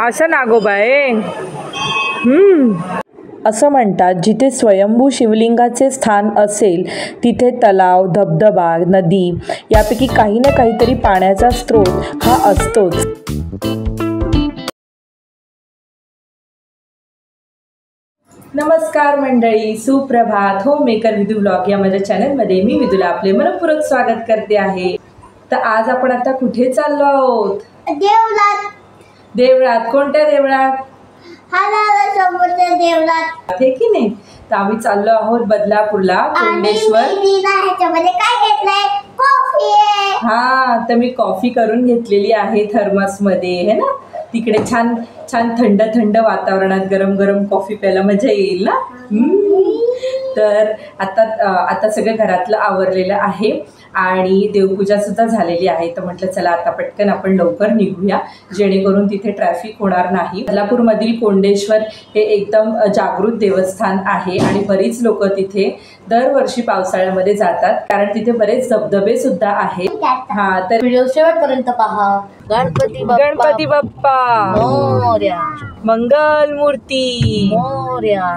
असं नागोबा आहे. असं म्हणतात, जिथे स्वयंभू शिवलिंगाचे स्थान असेल तिथे तलाव, धबधबा, नदी यापैकी काही ना काहीतरी पाण्याचा स्रोत हा असतोच. नमस्कार मंडळी, सुप्रभात. होम मेकर विदू ब्लॉग या माझ्या चॅनलमध्ये मी विदूला आपले मनपूर्वक स्वागत करते आहे. तर आज आपण आता कुठे चाललो आहोत? देवळात. देवळात. कोणत्या देवळात? देवळात हे की नाही. तर आम्ही चाललो आहोत बदलापूरला, कोंडेश्वर. ह्याच्यामध्ये काय घेतलंय? कॉफी. हा, तर मी कॉफी करून घेतलेली आहे थर्मस मध्ये, है ना. तिकडे छान छान थंड थंड वातावरणात गरम गरम कॉफी प्यायला मजा येईल ना. तर आता सगळं घरातलं आवरलेलं आहे आणि देवपूजा सुद्धा झालेली आहे. तर म्हटलं चला आता पटकन आपण लवकर निघूया, जेणेकरून तिथे ट्रॅफिक होणार नाही. बदलापूरमधील कोंडेश्वर हे एकदम जागृत देवस्थान आहे आणि बरीच लोक तिथे दरवर्षी पावसाळ्यामध्ये जातात, कारण तिथे बरेच धबधबे सुद्धा आहेत. हा, तर व्हिडिओ शेवटपर्यंत पहा. गणपती बाप्पा मोरया. मंगल मूर्ती मोरया.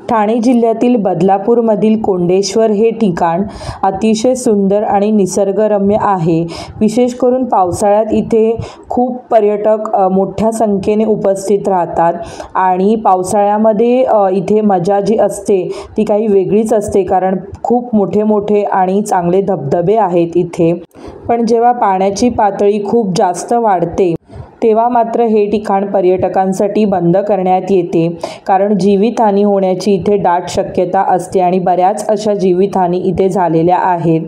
ठाणे जिल्ह्यातील बदलापूरमधील कोंडेश्वर हे ठिकाण अतिशय सुंदर आणि निसर्गरम्य आहे. विशेष करून पावसाळ्यात इथे खूप पर्यटक मोठ्या संख्येने उपस्थित राहतात आणि पावसाळ्यामध्ये इथे मजा जी असते ती काही वेगळीच असते, कारण खूप मोठे मोठे आणि चांगले धबधबे आहेत इथे. पण जेव्हा पाण्याची पातळी खूप जास्त वाढते तेव्हा मात्र हे ठिकाण पर्यटकांसाठी बंद करण्यात येते, कारण जीवितहानी होण्याची इथे दाट शक्यता असते आणि बऱ्याच अशा जीवितहानी इथे झालेल्या आहेत.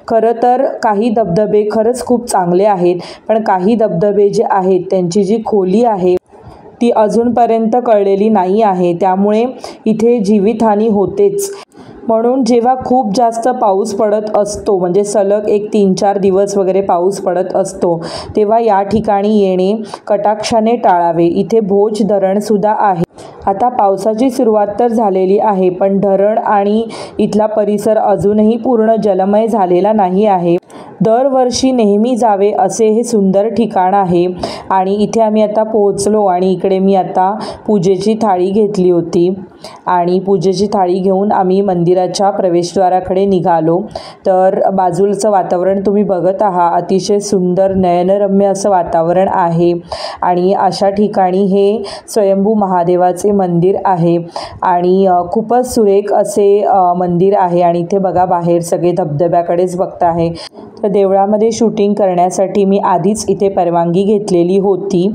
खरं तर काही धबधबे खरंच खूप चांगले आहेत, पण काही धबधबे जे आहेत त्यांची जी खोली आहे ती अजूनपर्यंत कळलेली नाही आहे, त्यामुळे इथे जीवितहानी होतेच. म्हणून जेव्हा खूप जास्त पाऊस पडत असतो, म्हणजे सलग एक 3-4 दिवस वगैरे पाऊस पडत असतो, तेव्हा या ठिकाणी येणे कटाक्षाने टाळावे. इथे भोज धरणसुद्धा आहे. आता पावसाची सुरुवात तर झालेली आहे, पण धरण आणि इथला परिसर अजूनही पूर्ण जलमय झालेला नाही आहे. दरवर्षी नेहमी जावे असे हे सुंदर ठिकाण आहे आणि इथे आम्ही आता पोहोचलो आणि इकडे मी आता पूजेची थाळी घेतली होती आणि पूजेची थाळी घेऊन आम्ही मंदिराच्या प्रवेशद्वाराकडे निघालो. तर बाजूचं वातावरण तुम्ही बघत आहात, अतिशय सुंदर नयनरम्य असं वातावरण आहे आणि अशा ठिकाणी हे स्वयंभू महादेवाचे मंदिर आहे आणि खूपच सुरेख असे मंदिर आहे. आणि इथे बघा बाहेर सगळे धबधब्याकडेच बघत आहे. तर देवळामध्ये शूटिंग करण्यासाठी मी आधीच इथे परवानगी घेतलेली होती.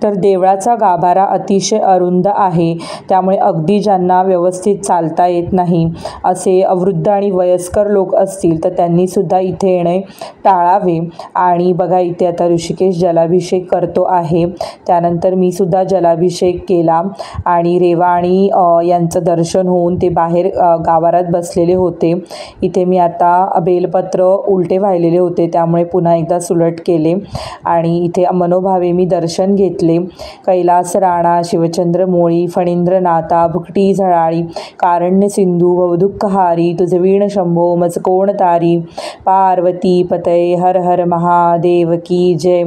तर देवळाचा गाभारा अतिशय अरुंद आहे, त्यामुळे अगदी ज्यांना व्यवस्थित चालता येत नाही असे वृद्ध आणि वयस्कर लोक असतील तर त्यांनीसुद्धा इथे येणे टाळावे. आणि बघा इथे आता ऋषिकेश जलाभिषेक करतो आहे, त्यानंतर मी सुद्धा जलाभिषेक केला आणि रेवा आणि यांचं दर्शन होऊन ते बाहेर गाभारात बसलेले होते. इथे मी आता बेलपत्र उलटे वाहिलेले होते, त्यामुळे पुन्हा एकदा सुलट केले आणि इथे मनोभावे मी दर्शन घेतले. कैलास राणा, शिवचंद्र मोळी, फणींद्रनाथा, भुकटी झळाळी, कारण्य सिंधू, भवदुःखहारी, तुझे वीण शंभो, मज कोण तारी, पार्वती पतये, हर हर महादेव की जय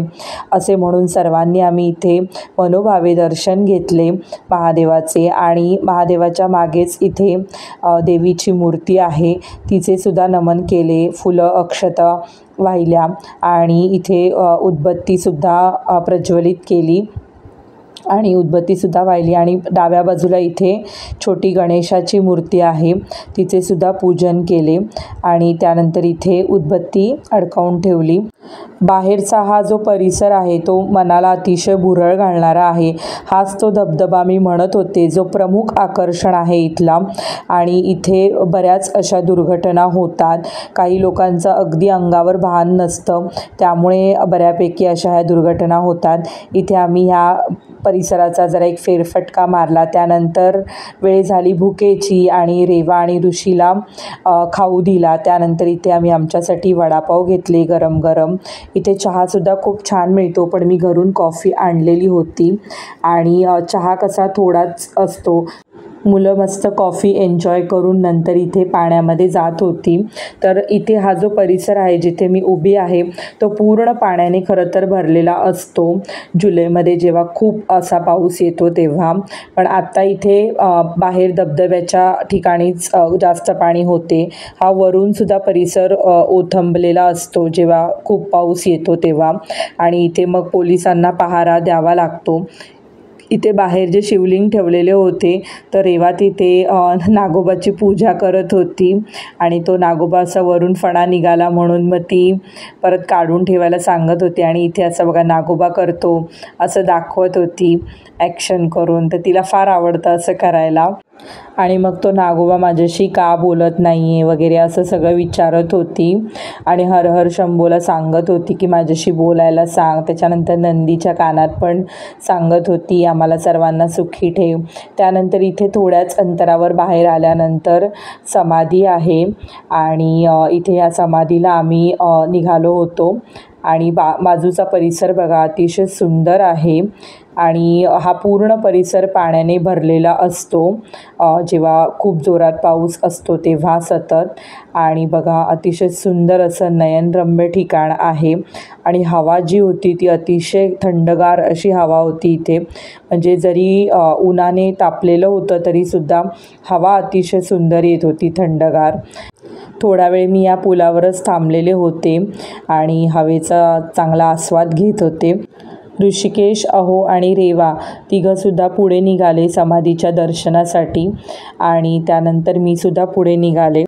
असे म्हणून सर्वांनी आम्ही इथे मनोभावे दर्शन घेतले महादेवाचे. आणि महादेवाच्या मागेच इथे देवीची मूर्ती आहे, तिचे सुद्धा नमन केले, फुलं अक्षता वाहिल्या आणि इथे उदबत्तीसुद्धा प्रज्वलित केली आणि उदबत्तीसुद्धा वाहिली. आणि डाव्या बाजूला इथे छोटी गणेशाची मूर्ती आहे, तिचे सुद्धा पूजन केले आणि त्यानंतर इथे उदबत्ती अडकावून ठेवली. बाहेरचा हा जो परिसर आहे तो मनाला अतिशय भुरळ घालणारा आहे. हाच तो धबधबा मी म्हणत होते जो प्रमुख आकर्षण आहे इथला. आणि इथे बऱ्याच अशा दुर्घटना होतात, काही लोकांचं अगदी अंगावर भान नसतं, त्यामुळे बऱ्यापैकी अशा ह्या दुर्घटना होतात. इथे आम्ही ह्या परिसराचा जरा एक फेरफटका मारला, त्यानंतर वेळ झाली भुकेची आणि रेवा आणि ऋषीला खाऊ दिला. त्यानंतर इथे आम्ही आमच्यासाठी वडापाव घेतले गरम गरम. इथे चहासुद्धा खूप छान मिळतो, पण मी घरून कॉफी आणलेली होती आणि चहा कसा थोडाच असतो मुलं मस्त कॉफी एन्जॉय करून नंतर इथे पाण्यामध्ये जात होती. तर इथे हा जो परिसर आहे जिथे मी उभी आहे तो पूर्ण पाण्याने खरं तर भरलेला असतो जुलैमध्ये, जेव्हा खूप असा पाऊस येतो तेव्हा. पण आत्ता इथे बाहेर धबधब्याच्या ठिकाणीच जास्त पाणी होते. हा वरूनसुद्धा परिसर ओथंबलेला असतो जेव्हा खूप पाऊस येतो तेव्हा. आणि इथे मग पोलिसांना पहारा द्यावा लागतो. इथे बाहेर जे शिवलिंग ठेवलेले होते तर रेवा तिथे नागोबाची पूजा करत होती आणि तो नागोबा असा वरून फणा निघाला म्हणून मग ती परत काढून ठेवायला सांगत होती. आणि इथे असं बघा नागोबा करतो असं दाखवत होती ॲक्शन करून. तर तिला फार आवडतं असं करायला. आणि मग तो नागोबा माझ्याशी का बोलत नाही आहे वगैरे असं सगळं विचारत होती आणि हर हर शंभोला सांगत होती की माझ्याशी बोलायला सांग. त्याच्यानंतर नंदीच्या कानात पण सांगत होती आम्हाला सर्वांना सुखी ठेव. त्यानंतर इथे थोड्याच अंतरावर बाहेर आल्यानंतर समाधी आहे आणि इथे या समाधीला आम्ही निघालो होतो. आणि बाजूचा परिसर बघा अतिशय सुंदर आहे आणि हा पूर्ण परिसर पाण्याने भरलेला असतो जेव्हा खूप जोरात पाऊस असतो तेव्हा सतत. आणि बघा अतिशय सुंदर असं नयनरम्य ठिकाण आहे. आणि हवा जी होती ती अतिशय थंडगार अशी हवा होती इथे. म्हणजे जरी उन्हाने तापलेलं होतं तरीसुद्धा हवा अतिशय सुंदर येत होती थंडगार. थोडा वेळ मी या पुलावरच थांबलेले होते आणि हवेचा चांगला आस्वाद घेत होते. ऋषिकेश, अहो आणि रेवा तिघंसुद्धा पुढे निघाले समाधीच्या दर्शनासाठी आणि त्यानंतर मी सुद्धा पुढे निघाले.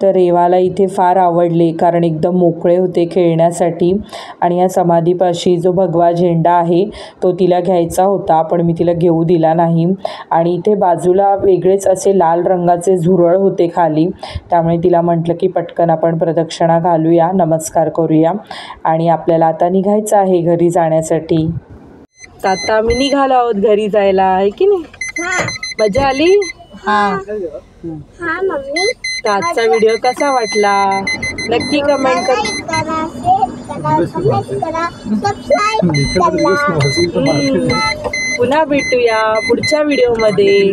तर रेवाला इथे फार आवडले कारण एकदम मोकळे होते खेळण्यासाठी. आणि या समाधीपाशी जो भगवा झेंडा आहे तो तिला घ्यायचा होता पण मी तिला घेऊ दिला नाही. आणि इथे बाजूला वेगळेच असे लाल रंगाचे झुरळ होते खाली, त्यामुळे तिला म्हटलं की पटकन आपण प्रदक्षिणा घालूया, नमस्कार करूया आणि आपल्याला आता निघायचं आहे घरी जाण्यासाठी. तर आता आम्ही निघालो आहोत घरी जायला, आहे की नाही? मजा आली? हा मम्मी. तर आजचा व्हिडिओ कसा वाटला नक्की कमेंट कर. पुन्हा भेटूया पुढच्या व्हिडिओमध्ये.